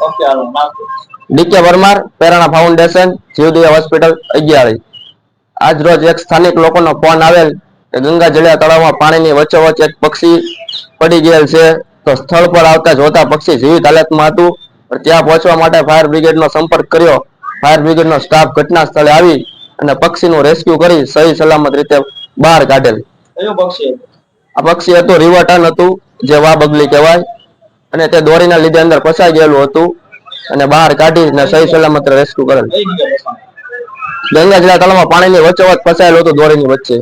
Okay હાલો નામ decay Parmar, પેરાણા foundation, જીવદયા hospital, અગિયારી। આજ રોજ એક સ્થાનિક લોકોનો ફોન આવેલ કે ગંગા જળિયા તળાવમાં પાણીની વચ્ચોવચ્ચ એક પક્ષી પડી ગયેલ છે। તો સ્થળ પર આવતા જોતા પક્ષી જીવિત હાલતમાં હતું। ત્યાં પહોંચવા માટે ફાયર બ્રિગેડનો સંપર્ક કર્યો। ફાયર બ્રિગેડનો સ્ટાફ ઘટના સ્થળે આવી અને પક્ષીનું રેસ્ક્યુ કરી સહી સલામત રીતે બહાર કાઢેલ। કયું પક્ષી હતું? આ પક્ષી હતું રિવર્ટન હતું, જે વા બગલી કહેવાય, અને તે દોરીના લીધે અંદર ફસાઈ ગયેલું હતું અને બહાર કાઢીને સહી સલામત રેસ્ક્યુ કરેલ। કઈ જગ્યાએ બેસવાનું? ગંગા જળિયા તળાવમાં પાણીની વચ્ચોવચ્ચ ફસાયેલું હતું દોરીની વચ્ચે।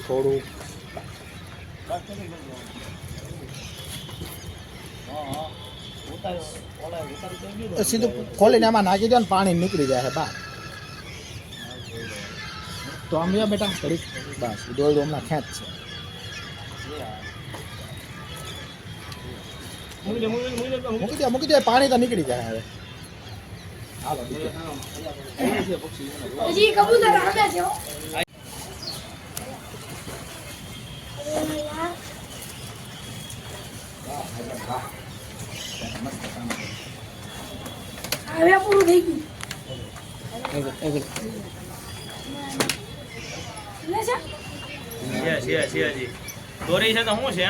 થોડું સીધું ખોલીને એમાં નાખી દો ને પાણી નીકળી જાય બહાર। તો આમ બેટા ઘડી બસ દોરડું હમણાં ખેંચ છે। મૂકી દે પાણી તો નીકળી જાય હવે। હાલો હજી કબૂતર આવે છે હો। હવે પૂરું થઈ ગયું છે જી દોરી છે તો શું છે?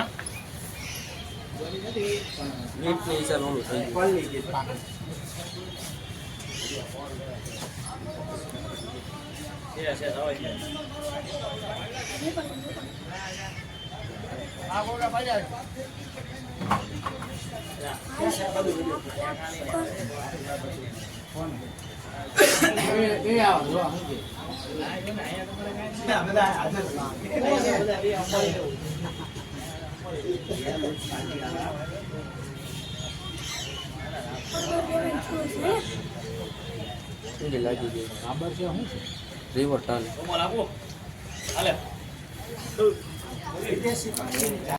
લાગી ગઈ ખબર છે શું છે રિવર્ટન